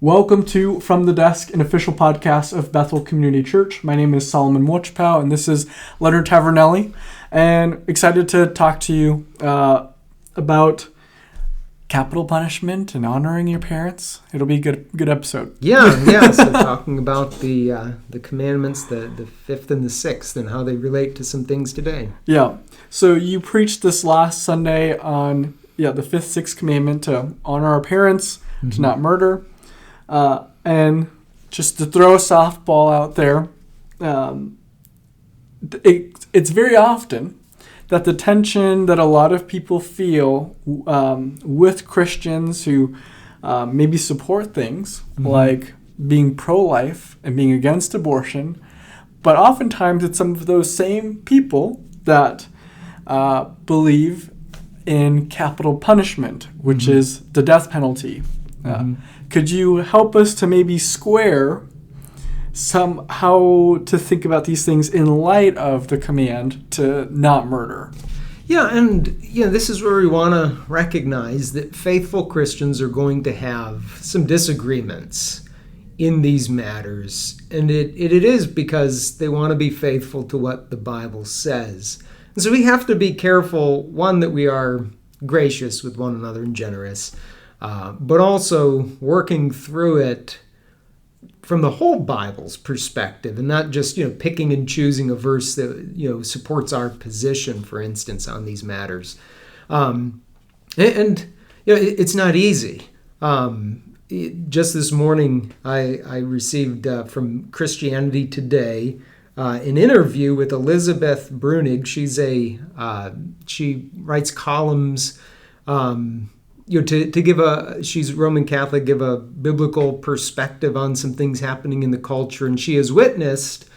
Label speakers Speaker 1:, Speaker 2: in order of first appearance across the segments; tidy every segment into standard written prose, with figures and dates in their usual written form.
Speaker 1: Welcome to From the Desk, an official podcast of Bethel Community Church. My name is Solomon Wachpow, and this is Leonard Tavernelli. And excited to talk to you about capital punishment and honoring your parents. It'll be a good episode.
Speaker 2: Yeah. So talking about the commandments, the fifth and the sixth, and how they relate to some things today.
Speaker 1: Yeah. So you preached this last Sunday on the fifth, sixth commandment to honor our parents, to not murder. And just to throw a softball out there, it's very often that the tension that a lot of people feel with Christians who maybe support things like being pro-life and being against abortion, but oftentimes it's some of those same people that believe in capital punishment, which is the death penalty. Could you help us to maybe square how to think about these things in light of the command to not murder?
Speaker 2: Yeah, and this is where we want to recognize that faithful Christians are going to have some disagreements in these matters, and it is because they want to be faithful to what the Bible says. And so we have to be careful, one, that we are gracious with one another and generous, but also working through it from the whole Bible's perspective, and not just picking and choosing a verse that supports our position, for instance, on these matters. It's not easy. Just this morning, I received from Christianity Today an interview with Elizabeth Brunig. She writes columns. She's Roman Catholic, give a biblical perspective on some things happening in the culture, and she has witnessed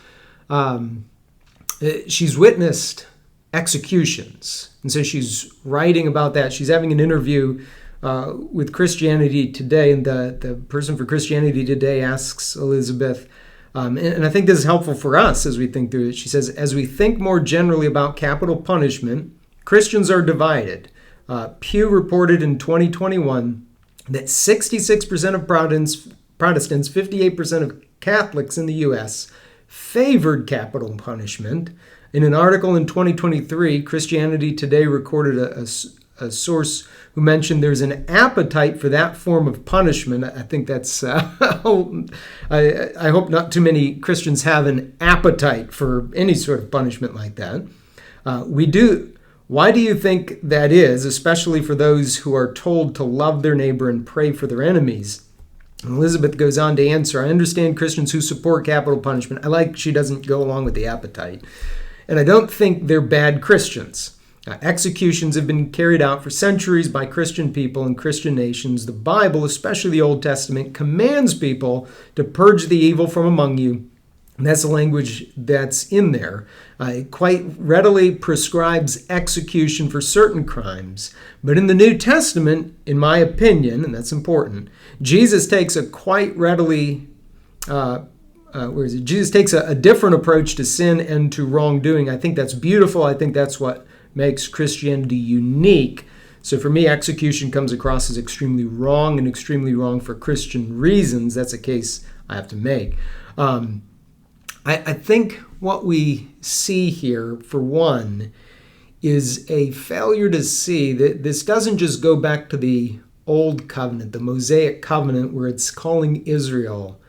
Speaker 2: executions, and so she's writing about that. She's having an interview with Christianity Today, and the person for Christianity Today asks Elizabeth, and I think this is helpful for us as we think through it. She says, as we think more generally about capital punishment, Christians are divided. Pew reported in 2021 that 66% of Protestants, 58% of Catholics in the U.S. favored capital punishment. In an article in 2023, Christianity Today recorded a source who mentioned there's an appetite for that form of punishment. I think that's, I hope not too many Christians have an appetite for any sort of punishment like that. We do. Why do you think that is, especially for those who are told to love their neighbor and pray for their enemies? And Elizabeth goes on to answer, I understand Christians who support capital punishment. She doesn't go along with the appetite. And I don't think they're bad Christians. Executions have been carried out for centuries by Christian people in Christian nations. The Bible, especially the Old Testament, commands people to purge the evil from among you. And that's the language that's in there. It quite readily prescribes execution for certain crimes. But in the New Testament, in my opinion, and that's important, Jesus takes a Jesus takes a different approach to sin and to wrongdoing. I think that's beautiful. I think that's what makes Christianity unique. So for me, execution comes across as extremely wrong, and extremely wrong for Christian reasons. That's a case I have to make. I think what we see here, for one, is a failure to see that this doesn't just go back to the Old Covenant, the Mosaic Covenant, where it's calling Israel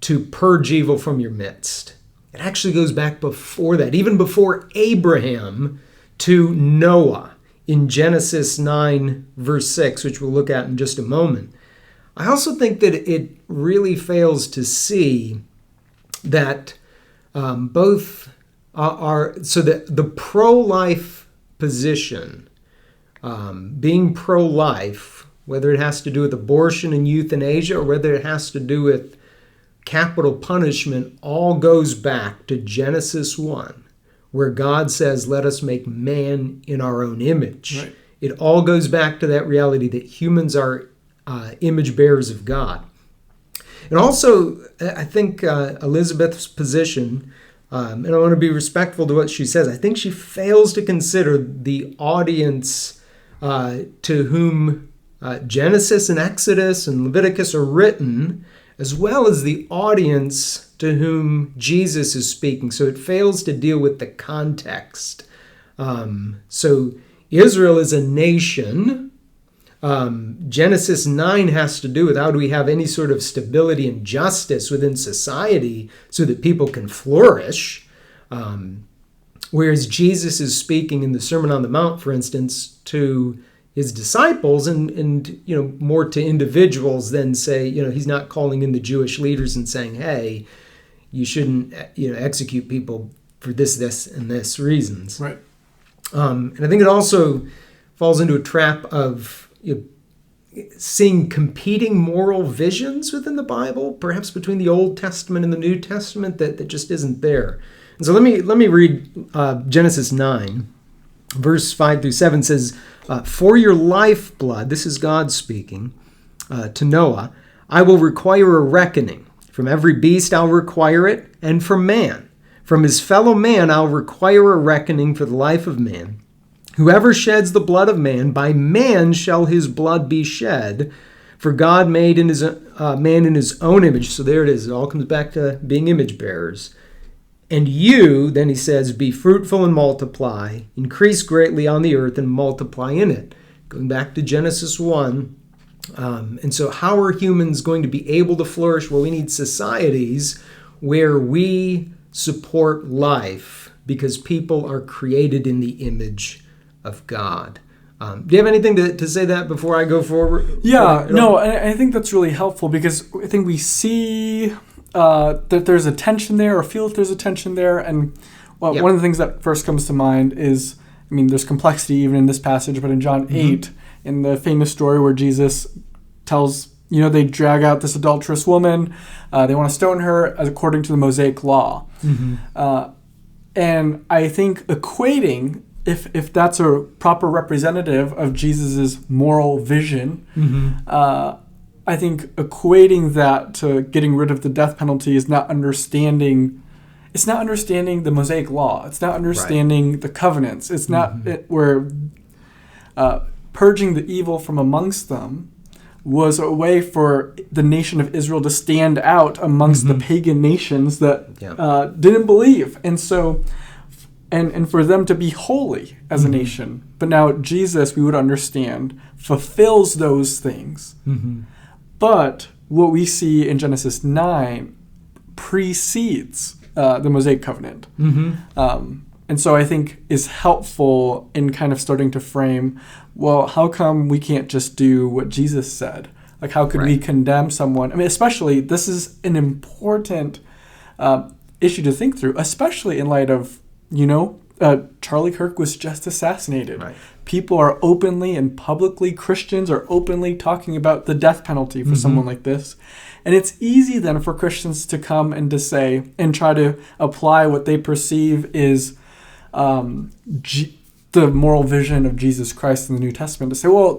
Speaker 2: to purge evil from your midst. It actually goes back before that, even before Abraham, to Noah in Genesis 9, verse 6, which we'll look at in just a moment. I also think that it really fails to see that both are, so that the pro-life position, being pro-life, whether it has to do with abortion and euthanasia or whether it has to do with capital punishment, all goes back to Genesis 1, where God says, let us make man in our own image. Right. It all goes back to that reality that humans are image bearers of God. And also, I think Elizabeth's position, and I want to be respectful to what she says, I think she fails to consider the audience to whom Genesis and Exodus and Leviticus are written, as well as the audience to whom Jesus is speaking. So it fails to deal with the context. So Israel is a nation. Genesis 9 has to do with how do we have any sort of stability and justice within society so that people can flourish. Whereas Jesus is speaking in the Sermon on the Mount, for instance, to his disciples and more to individuals than say, he's not calling in the Jewish leaders and saying, hey, you shouldn't, execute people for this, and this reasons.
Speaker 1: Right.
Speaker 2: And I think it also falls into a trap of seeing competing moral visions within the Bible, perhaps between the Old Testament and the New Testament, that just isn't there. And so let me read Genesis 9, verse 5 through 7 says, for your lifeblood, this is God speaking to Noah, I will require a reckoning. From every beast I'll require it, and from man. From his fellow man I'll require a reckoning for the life of man. Whoever sheds the blood of man, by man shall his blood be shed. For God made in his man in his own image. So there it is. It all comes back to being image bearers. And you, then he says, be fruitful and multiply, increase greatly on the earth and multiply in it. Going back to Genesis 1. And so how are humans going to be able to flourish? Well, we need societies where we support life because people are created in the image of God. Do you have anything to say that before I go forward?
Speaker 1: Yeah, no, I think that's really helpful because I think we see that there's a tension there or feel that there's a tension there. And one of the things that first comes to mind is, there's complexity even in this passage, but in John 8, in the famous story where Jesus tells, they drag out this adulterous woman, they want to stone her according to the Mosaic law. And I think equating, if that's a proper representative of Jesus's moral vision, I think equating that to getting rid of the death penalty is not understanding. It's not understanding the Mosaic law. It's not understanding the covenants. It's not where purging the evil from amongst them was a way for the nation of Israel to stand out amongst the pagan nations that didn't believe. And so, and for them to be holy as a nation. But now Jesus, we would understand, fulfills those things. But what we see in Genesis 9 precedes the Mosaic covenant. And so I think is helpful in kind of starting to frame, well, how come we can't just do what Jesus said? Like, how could we condemn someone? Especially, this is an important issue to think through, especially in light of, Charlie Kirk was just assassinated. People are openly and publicly, Christians are openly talking about the death penalty for someone like this. And it's easy then for Christians to come and to say, and try to apply what they perceive is the moral vision of Jesus Christ in the New Testament, to say, well,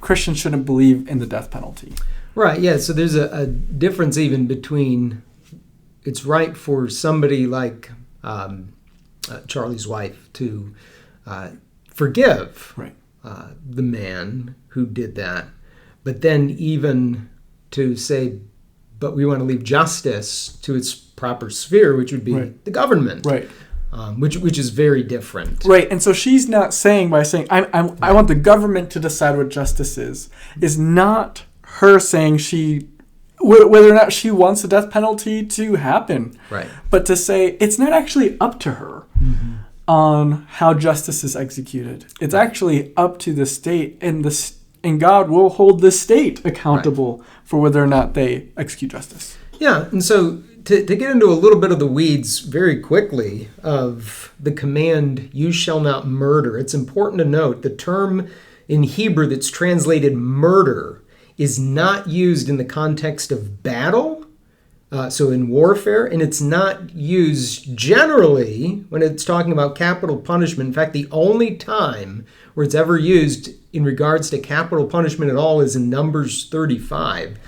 Speaker 1: Christians shouldn't believe in the death penalty.
Speaker 2: Right, yeah. So there's a difference even between it's right for somebody like Charlie's wife to forgive the man who did that, but then even to say, but we want to leave justice to its proper sphere, which would be the government, which is very different.
Speaker 1: Right, and so she's not saying by saying I want the government to decide what justice is not her saying whether or not she wants the death penalty to happen, but to say it's not actually up to her on how justice is executed. It's actually up to the state, and God will hold the state accountable for whether or not they execute justice.
Speaker 2: Yeah, and so to get into a little bit of the weeds very quickly of the command, you shall not murder, it's important to note the term in Hebrew that's translated murder is not used in the context of battle, so in warfare, and it's not used generally when it's talking about capital punishment. In fact, the only time where it's ever used in regards to capital punishment at all is in Numbers 35.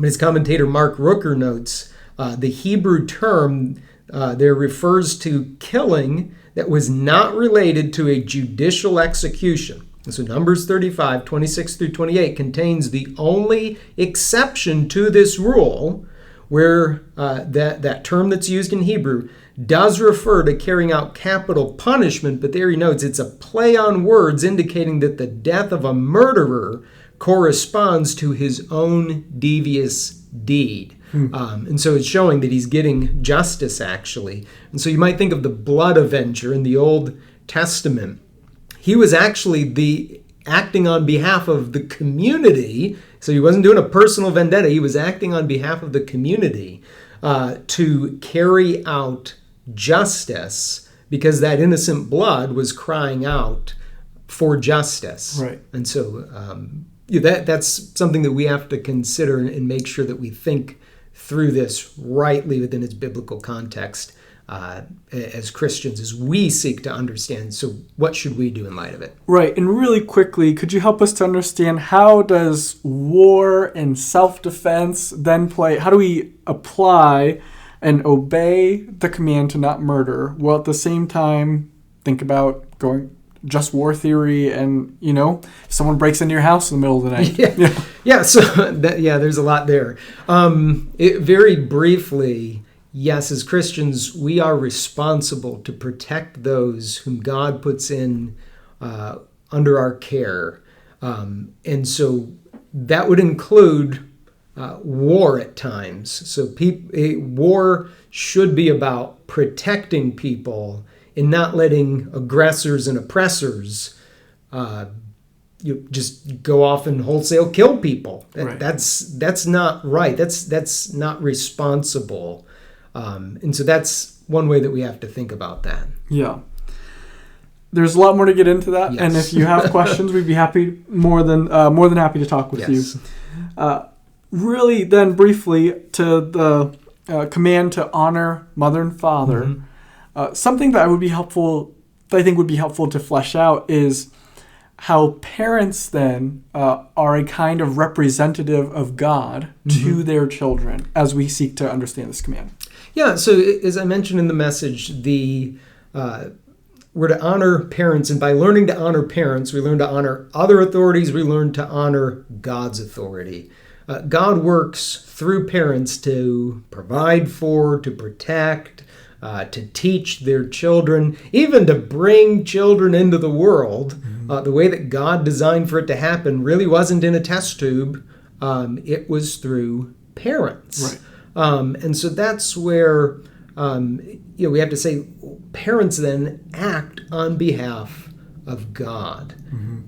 Speaker 2: As commentator Mark Rooker notes, the Hebrew term there refers to killing that was not related to a judicial execution. And so Numbers 35, 26 through 28 contains the only exception to this rule where that term that's used in Hebrew does refer to carrying out capital punishment, but there he notes it's a play on words indicating that the death of a murderer corresponds to his own devious deed. And so it's showing that he's getting justice, actually. And so you might think of the blood avenger in the Old Testament. He was actually acting on behalf of the community. So he wasn't doing a personal vendetta. He was acting on behalf of the community to carry out justice because that innocent blood was crying out for justice.
Speaker 1: Right.
Speaker 2: And so that's something that we have to consider and make sure that we think through this rightly within its biblical context as Christians, as we seek to understand. So what should we do in light of it?
Speaker 1: Right. And really quickly, could you help us to understand how does war and self-defense then play? How do we apply and obey the command to not murder while at the same time think about going just war theory and, if someone breaks into your house in the middle of the night?
Speaker 2: Yeah. So there's a lot there. Very briefly, yes, as Christians, we are responsible to protect those whom God puts in under our care. And so that would include war at times. So war should be about protecting people and not letting aggressors and oppressors just go off and wholesale kill people. That's not right. That's not responsible. And so that's one way that we have to think about that.
Speaker 1: Yeah. There's a lot more to get into that,
Speaker 2: Yes.
Speaker 1: and if you have questions, we'd be more than happy to talk with you. Really, then briefly to the command to honor mother and father. Something that I think would be helpful to flesh out is how parents then are a kind of representative of God to their children as we seek to understand this command.
Speaker 2: Yeah, so as I mentioned in the message, we're to honor parents, and by learning to honor parents, we learn to honor other authorities, we learn to honor God's authority. God works through parents to provide for, to protect, to teach their children, even to bring children into the world. The way that God designed for it to happen really wasn't in a test tube. It was through parents. Right. And so that's where we have to say parents then act on behalf of God.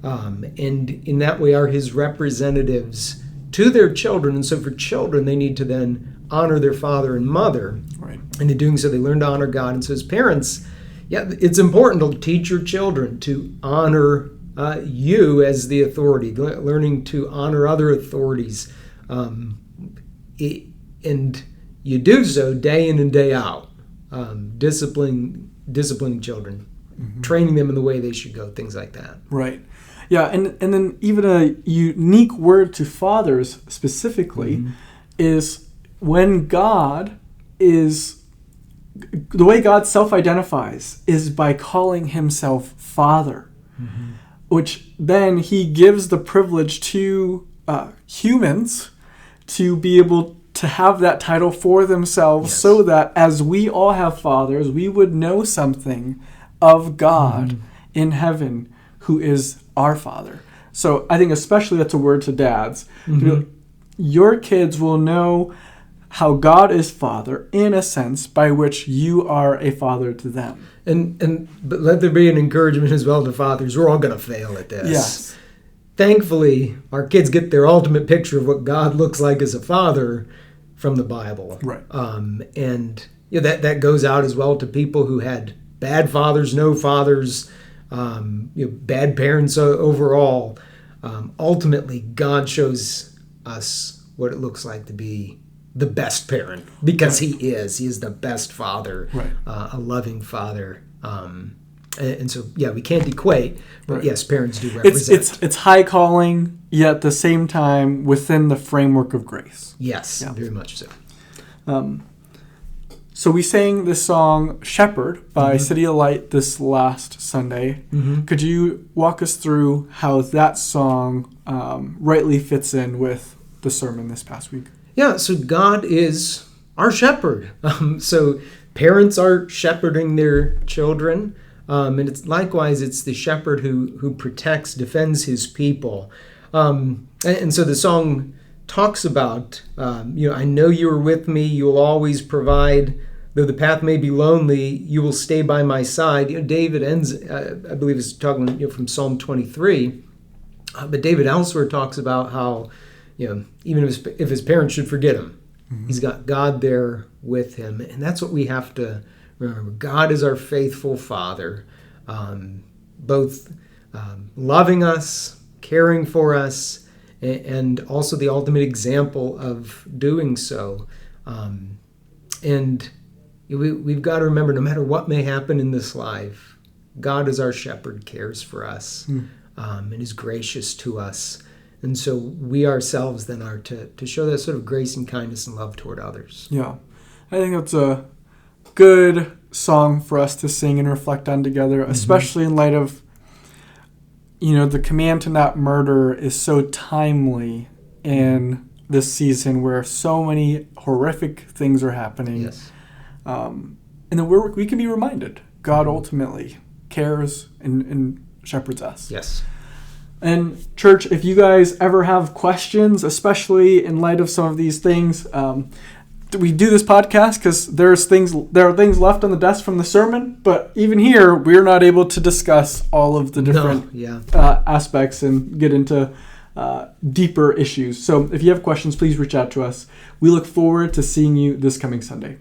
Speaker 2: And in that way are his representatives to their children. And so for children, they need to then honor their father and mother. Right. And in doing so, they learn to honor God. And so as parents, it's important to teach your children to honor you as the authority, learning to honor other authorities. And you do so day in and day out, disciplining children, training them in the way they should go, things like that.
Speaker 1: Right. Yeah, and then even a unique word to fathers specifically is when God is, the way God self-identifies is by calling himself Father, which then he gives the privilege to humans to be able to have that title for themselves, so that as we all have fathers, we would know something of God in heaven who is our Father. So I think especially that's a word to dads. Your kids will know how God is Father in a sense by which you are a father to them. But
Speaker 2: let there be an encouragement as well to fathers. We're all going to fail at this.
Speaker 1: Yes.
Speaker 2: Thankfully, our kids get their ultimate picture of what God looks like as a father from the Bible.
Speaker 1: Right.
Speaker 2: And that goes out as well to people who had bad fathers, no fathers, bad parents overall. Ultimately, God shows us what it looks like to be the best parent, because he is the best father, a loving father. And so, we can't equate, but yes, parents do represent.
Speaker 1: It's high calling, yet at the same time within the framework of grace.
Speaker 2: Yes, very much so.
Speaker 1: So we sang this song "Shepherd" by City of Light this last Sunday. Could you walk us through how that song rightly fits in with the sermon this past week?
Speaker 2: Yeah, so God is our shepherd. So parents are shepherding their children. And it's the shepherd who protects, defends his people. And so the song talks about, I know you are with me, you will always provide. Though the path may be lonely, you will stay by my side. David ends, I believe, is talking from Psalm 23. But David elsewhere talks about how, even if his parents should forget him, he's got God there with him. And that's what we have to remember. God is our faithful Father, both loving us, caring for us, and also the ultimate example of doing so. And we've got to remember, no matter what may happen in this life, God is our shepherd, cares for us, and is gracious to us. And so we ourselves then are to show that sort of grace and kindness and love toward others.
Speaker 1: Yeah, I think that's a good song for us to sing and reflect on together, especially in light of, the command to not murder is so timely in this season where so many horrific things are happening.
Speaker 2: Yes.
Speaker 1: And then we can be reminded God ultimately cares and shepherds us.
Speaker 2: Yes.
Speaker 1: And church, if you guys ever have questions, especially in light of some of these things, we do this podcast because there are things left on the desk from the sermon, but even here we're not able to discuss all of the different aspects and get into deeper issues. So if you have questions, please reach out to us. We look forward to seeing you this coming Sunday.